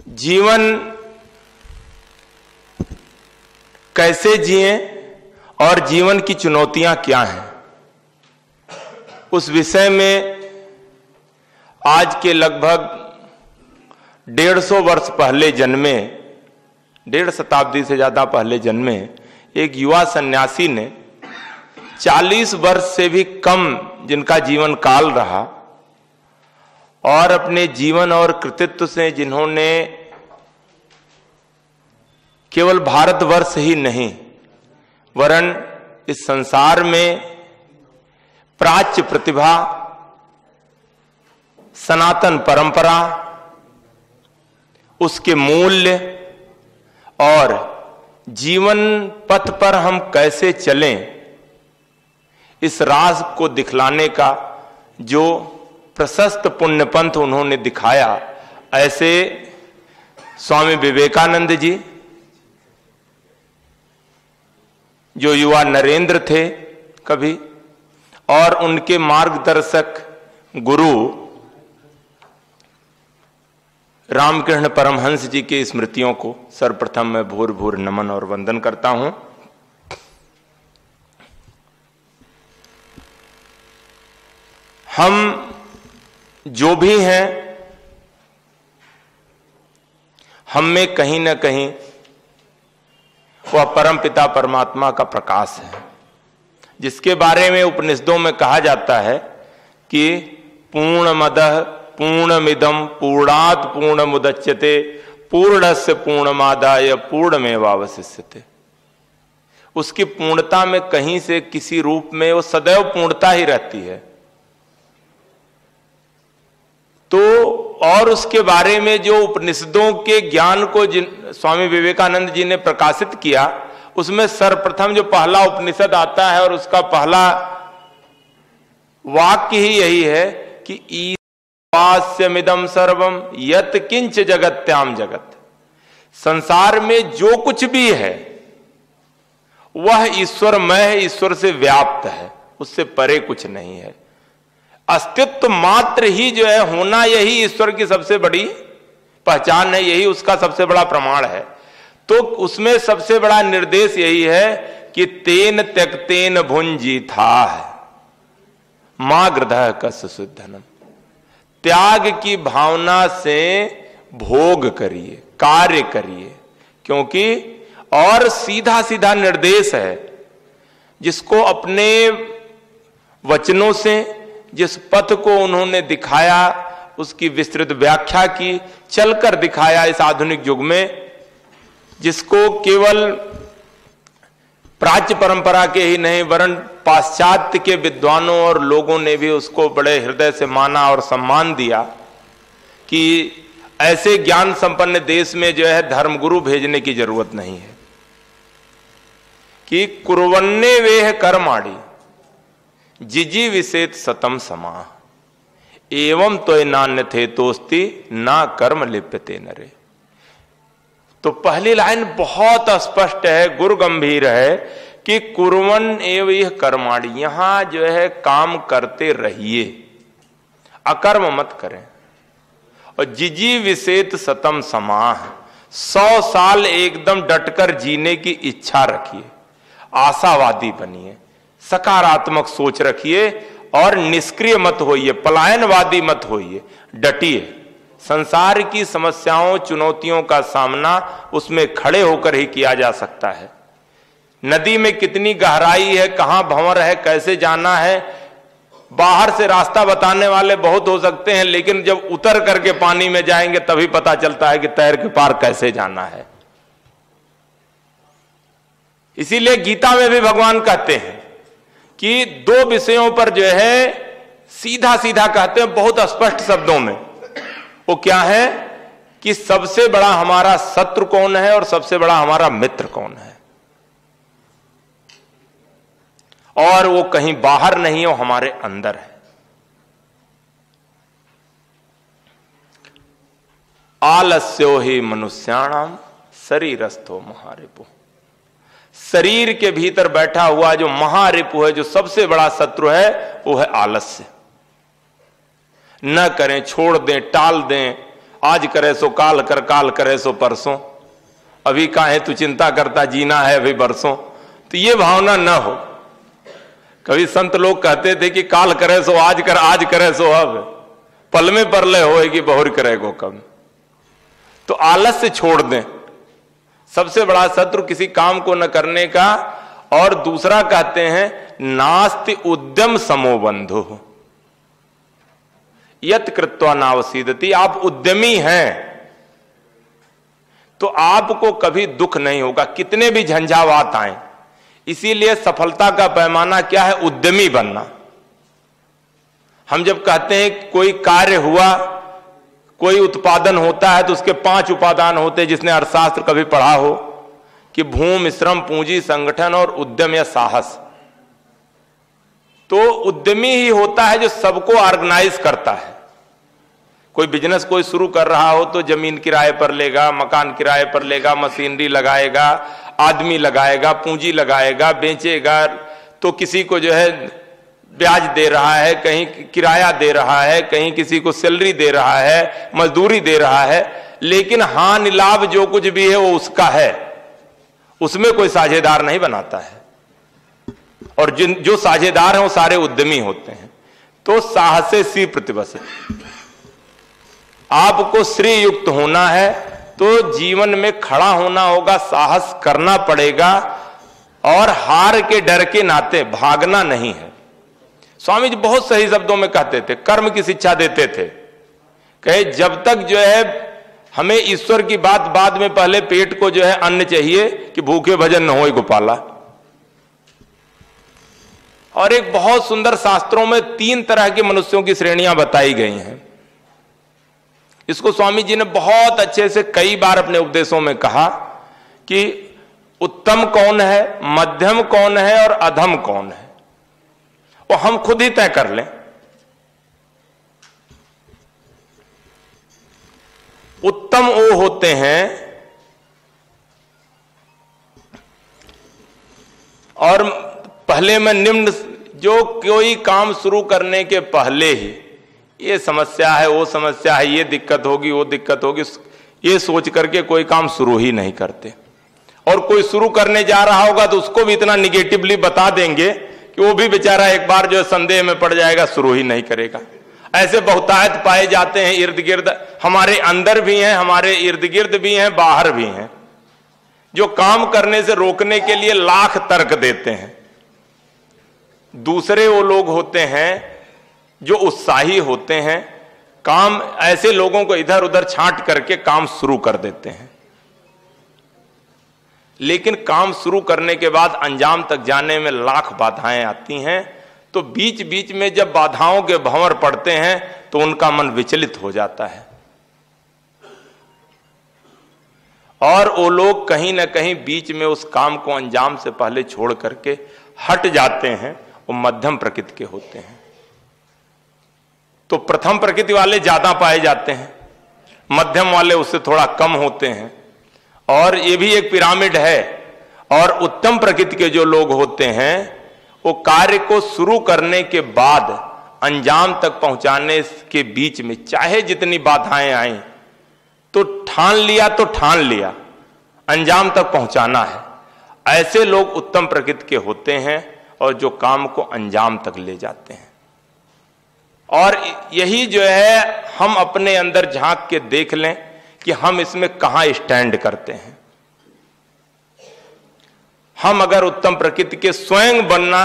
जीवन कैसे जिएं और जीवन की चुनौतियां क्या हैं, उस विषय में आज के लगभग 150 वर्ष पहले जन्मे, 1.5 शताब्दी से ज्यादा पहले जन्मे एक युवा सन्यासी ने 40 वर्ष से भी कम जिनका जीवन काल रहा और अपने जीवन और कृतित्व से जिन्होंने केवल भारतवर्ष ही नहीं वरन इस संसार में प्राच्य प्रतिभा, सनातन परंपरा, उसके मूल्य और जीवन पथ पर हम कैसे चलें, इस राज को दिखलाने का जो प्रशस्त पुण्यपंथ उन्होंने दिखाया, ऐसे स्वामी विवेकानंद जी जो युवा नरेंद्र थे कभी, और उनके मार्गदर्शक गुरु रामकृष्ण परमहंस जी की स्मृतियों को सर्वप्रथम मैं भूर भूर नमन और वंदन करता हूं। हम जो भी हैं, हम में कहीं ना कहीं वह परमपिता परमात्मा का प्रकाश है, जिसके बारे में उपनिषदों में कहा जाता है कि पूर्णमदः पूर्णमिदं पूर्णात् पूर्णमुदच्यते पूर्णस्य पूर्णमादाय पूर्णमेवावशिष्यते। उसकी पूर्णता में कहीं से किसी रूप में वो सदैव पूर्णता ही रहती है। तो और उसके बारे में जो उपनिषदों के ज्ञान को स्वामी विवेकानंद जी ने प्रकाशित किया, उसमें सर्वप्रथम जो पहला उपनिषद आता है और उसका पहला वाक्य ही यही है कि ईश्वास्यमिदं सर्वम यत् किंच जगत्याम जगत। संसार में जो कुछ भी है वह ईश्वरमय है, ईश्वर से व्याप्त है, उससे परे कुछ नहीं है। अस्तित्व मात्र ही जो है होना, यही ईश्वर की सबसे बड़ी पहचान है, यही उसका सबसे बड़ा प्रमाण है। तो उसमें सबसे बड़ा निर्देश यही है कि तेन त्यक्तेन भुंजी था मां गृधः कस्य सुधनम। त्याग की भावना से भोग करिए, कार्य करिए, क्योंकि और सीधा सीधा निर्देश है जिसको अपने वचनों से, जिस पथ को उन्होंने दिखाया, उसकी विस्तृत व्याख्या की, चलकर दिखाया इस आधुनिक युग में, जिसको केवल प्राच्य परंपरा के ही नहीं वरन पाश्चात्य के विद्वानों और लोगों ने भी उसको बड़े हृदय से माना और सम्मान दिया कि ऐसे ज्ञान संपन्न देश में जो है धर्मगुरु भेजने की जरूरत नहीं है, कि कुर्वन्ने वेह कर्माणि जिजी विषेत सतम समा एवं तो नान्य थे तोस्ति ना कर्म लिप्यते नरे। तो पहली लाइन बहुत स्पष्ट है, गुरु गंभीर है कि कुर्वन एव यह कर्माणि, यहां जो है काम करते रहिए, अकर्म मत करें। और जिजी विषेत सतम समाह, 100 साल एकदम डटकर जीने की इच्छा रखिए, आशावादी बनिए, सकारात्मक सोच रखिए और निष्क्रिय मत होइए, पलायनवादी मत होइए, डटिए। संसार की समस्याओं, चुनौतियों का सामना उसमें खड़े होकर ही किया जा सकता है। नदी में कितनी गहराई है, कहां भंवर है, कैसे जाना है, बाहर से रास्ता बताने वाले बहुत हो सकते हैं, लेकिन जब उतर करके पानी में जाएंगे तभी पता चलता है कि तैर के पार कैसे जाना है। इसीलिए गीता में भी भगवान कहते हैं कि 2 विषयों पर जो है सीधा सीधा कहते हैं बहुत स्पष्ट शब्दों में। वो क्या है कि सबसे बड़ा हमारा शत्रु कौन है और सबसे बड़ा हमारा मित्र कौन है, और वो कहीं बाहर नहीं है, वो हमारे अंदर है। आलस्यो ही मनुष्याणाम शरीरस्थो महारिपु। शरीर के भीतर बैठा हुआ जो महारिपु है, जो सबसे बड़ा शत्रु है, वो है आलस्य। न करें, छोड़ दें, टाल दें, आज करे सो काल कर, काल करे सो परसों, अभी काहे तू चिंता करता, जीना है अभी बरसों। तो ये भावना न हो। कभी संत लोग कहते थे कि काल करे सो आज कर, आज करे सो अब, पल में परलय होएगी बहुर करेगो कब। तो आलस्य छोड़ दें, सबसे बड़ा शत्रु किसी काम को न करने का। और दूसरा कहते हैं नास्ति उद्यम समो बंधु यत कृत्वा नावसीदति। आप उद्यमी हैं तो आपको कभी दुख नहीं होगा, कितने भी झंझावात आए। इसीलिए सफलता का पैमाना क्या है? उद्यमी बनना। हम जब कहते हैं कोई कार्य हुआ, कोई उत्पादन होता है, तो उसके 5 उपादान होते हैं, जिसने अर्थशास्त्र कभी पढ़ा हो, कि भूमि, श्रम, पूंजी, संगठन और उद्यम या साहस। तो उद्यमी ही होता है जो सबको ऑर्गेनाइज करता है। कोई बिजनेस कोई शुरू कर रहा हो तो जमीन किराए पर लेगा, मकान किराए पर लेगा, मशीनरी लगाएगा, आदमी लगाएगा, पूंजी लगाएगा, बेचेगा, तो किसी को जो है ब्याज दे रहा है, कहीं किराया दे रहा है, कहीं किसी को सैलरी दे रहा है, मजदूरी दे रहा है। लेकिन हानि लाभ जो कुछ भी है वो उसका है, उसमें कोई साझेदार नहीं बनाता है। और जो साझेदार हैं वो सारे उद्यमी होते हैं। तो साहसे सी प्रतिबस, आपको श्री युक्त होना है तो जीवन में खड़ा होना होगा, साहस करना पड़ेगा, और हार के डर के नाते भागना नहीं है। स्वामी जी बहुत सही शब्दों में कहते थे, कर्म की शिक्षा देते थे। कहे जब तक जो है हमें ईश्वर की बात बाद में, पहले पेट को जो है अन्न चाहिए कि भूखे भजन न होए गोपाला। और एक बहुत सुंदर शास्त्रों में 3 तरह के मनुष्यों की श्रेणियां बताई गई हैं। इसको स्वामी जी ने बहुत अच्छे से कई बार अपने उपदेशों में कहा कि उत्तम कौन है, मध्यम कौन है और अधम कौन है, वो हम खुद ही तय कर लें। उत्तम वो होते हैं, और पहले में निम्न, जो कोई काम शुरू करने के पहले ही ये समस्या है, वो समस्या है, ये दिक्कत होगी, वो दिक्कत होगी, ये सोच करके कोई काम शुरू ही नहीं करते। और कोई शुरू करने जा रहा होगा तो उसको भी इतना निगेटिवली बता देंगे कि वो भी बेचारा एक बार जो है संदेह में पड़ जाएगा, शुरू ही नहीं करेगा। ऐसे बहुतायत पाए जाते हैं इर्द गिर्द, हमारे अंदर भी हैं, हमारे इर्द गिर्द भी हैं, बाहर भी हैं, जो काम करने से रोकने के लिए लाख तर्क देते हैं। दूसरे वो लोग होते हैं जो उत्साही होते हैं, काम ऐसे लोगों को इधर उधर छांट करके काम शुरू कर देते हैं। लेकिन काम शुरू करने के बाद अंजाम तक जाने में लाख बाधाएं आती हैं। तो बीच बीच में जब बाधाओं के भंवर पड़ते हैं तो उनका मन विचलित हो जाता है, और वो लोग कहीं ना कहीं बीच में उस काम को अंजाम से पहले छोड़ करके हट जाते हैं। वो मध्यम प्रकृति के होते हैं। तो प्रथम प्रकृति वाले ज्यादा पाए जाते हैं, मध्यम वाले उससे थोड़ा कम होते हैं, और ये भी एक पिरामिड है। और उत्तम प्रकृति के जो लोग होते हैं वो कार्य को शुरू करने के बाद अंजाम तक पहुंचाने के बीच में चाहे जितनी बाधाएं आए तो ठान लिया तो ठान लिया, अंजाम तक पहुंचाना है। ऐसे लोग उत्तम प्रकृति के होते हैं और जो काम को अंजाम तक ले जाते हैं। और यही जो है हम अपने अंदर झांक के देख लें कि हम इसमें कहां स्टैंड करते हैं। हम अगर उत्तम प्रकृति के स्वयं बनना,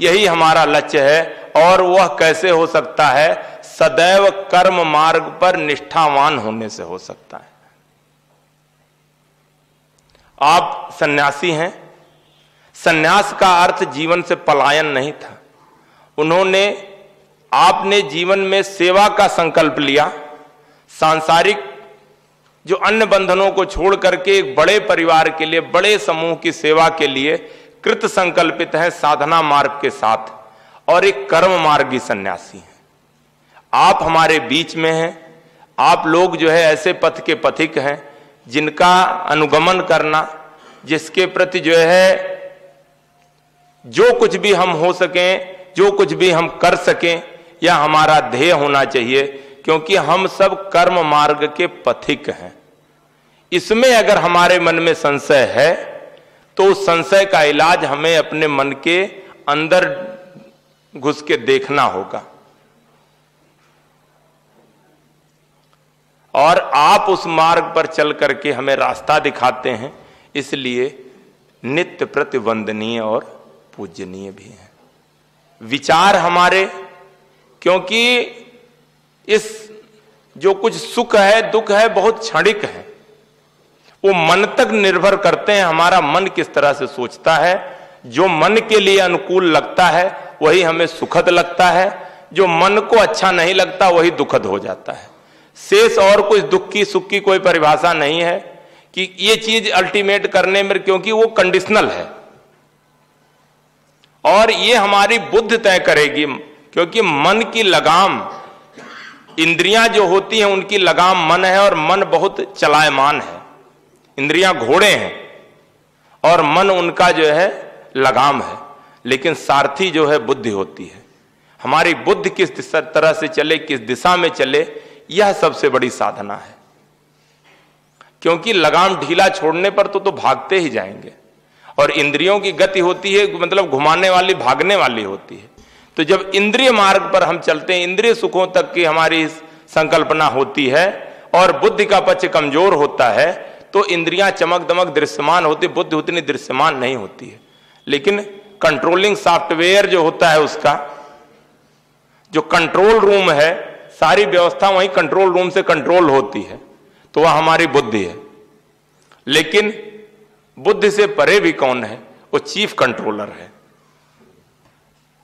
यही हमारा लक्ष्य है। और वह कैसे हो सकता है? सदैव कर्म मार्ग पर निष्ठावान होने से हो सकता है। आप सन्यासी हैं, सन्यास का अर्थ जीवन से पलायन नहीं था। आपने जीवन में सेवा का संकल्प लिया, सांसारिक जो अन्य बंधनों को छोड़ करके एक बड़े परिवार के लिए, बड़े समूह की सेवा के लिए कृत संकल्पित है साधना मार्ग के साथ, और एक कर्म मार्गी सन्यासी हैं। आप हमारे बीच में हैं। आप लोग जो है ऐसे पथ के पथिक हैं जिनका अनुगमन करना, जिसके प्रति जो है जो कुछ भी हम हो सकें, जो कुछ भी हम कर सकें, यह हमारा ध्येय होना चाहिए क्योंकि हम सब कर्म मार्ग के पथिक हैं। इसमें अगर हमारे मन में संशय है तो उस संशय का इलाज हमें अपने मन के अंदर घुस के देखना होगा। और आप उस मार्ग पर चल करके हमें रास्ता दिखाते हैं, इसलिए नित्य प्रतिवंदनीय और पूजनीय भी है विचार हमारे। क्योंकि इस जो कुछ सुख है दुख है बहुत क्षणिक है, वो मन तक निर्भर करते हैं, हमारा मन किस तरह से सोचता है। जो मन के लिए अनुकूल लगता है वही हमें सुखद लगता है, जो मन को अच्छा नहीं लगता वही दुखद हो जाता है। शेष और कुछ दुख की सुख की कोई परिभाषा नहीं है कि ये चीज अल्टीमेट करने में, क्योंकि वो कंडीशनल है और ये हमारी बुद्धि तय करेगी। क्योंकि मन की लगाम, इंद्रियां जो होती हैं उनकी लगाम मन है और मन बहुत चलायमान है। इंद्रियां घोड़े हैं और मन उनका जो है लगाम है, लेकिन सारथी जो है बुद्धि होती है। हमारी बुद्धि किस तरह से चले, किस दिशा में चले, यह सबसे बड़ी साधना है। क्योंकि लगाम ढीला छोड़ने पर तो भागते ही जाएंगे और इंद्रियों की गति होती है मतलब घुमाने वाली, भागने वाली होती है। तो जब इंद्रिय मार्ग पर हम चलते हैं, इंद्रिय सुखों तक की हमारी संकल्पना होती है और बुद्धि का पक्ष कमजोर होता है, तो इंद्रियां चमक दमक दृश्यमान होती, बुद्धि उतनी दृश्यमान नहीं होती है। लेकिन कंट्रोलिंग सॉफ्टवेयर जो होता है, उसका जो कंट्रोल रूम है, सारी व्यवस्था वही कंट्रोल रूम से कंट्रोल होती है, तो वह हमारी बुद्धि है। लेकिन बुद्धि से परे भी कौन है? वो चीफ कंट्रोलर है,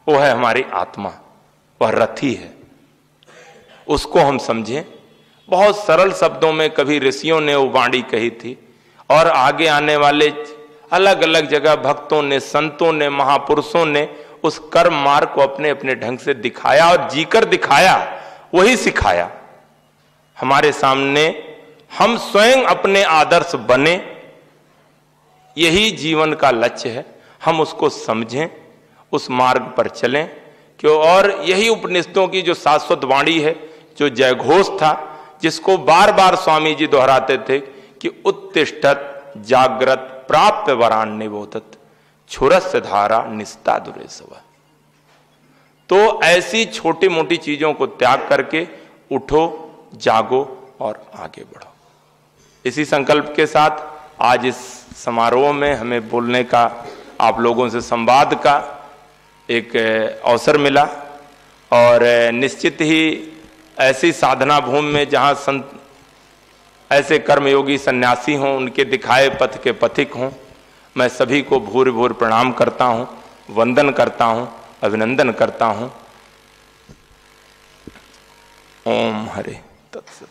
वो है हमारी आत्मा, वह रथी है। उसको हम समझें। बहुत सरल शब्दों में कभी ऋषियों ने वो वाणी कही थी और आगे आने वाले अलग अलग जगह भक्तों ने, संतों ने, महापुरुषों ने उस कर्म मार्ग को अपने अपने ढंग से दिखाया और जीकर दिखाया, वही सिखाया हमारे सामने। हम स्वयं अपने आदर्श बने, यही जीवन का लक्ष्य है। हम उसको समझें, उस मार्ग पर चलें। क्यों? और यही उपनिषदों की जो शाश्वत वाणी है, जो जयघोष था, जिसको बार बार स्वामी जी दोहराते थे कि उत्तिष्ठत जागृत प्राप्त वरान निबोधत छुरस्य धारा निस्ता दुरेसव। तो ऐसी छोटी मोटी चीजों को त्याग करके उठो, जागो और आगे बढ़ो। इसी संकल्प के साथ आज इस समारोह में हमें बोलने का, आप लोगों से संवाद का एक अवसर मिला। और निश्चित ही ऐसी साधना भूमि में जहाँ संत ऐसे कर्मयोगी सन्यासी हों, उनके दिखाए पथ के पथिक हों, मैं सभी को भूर भूर प्रणाम करता हूँ, वंदन करता हूँ, अभिनंदन करता हूँ। ओम हरे तत्सत।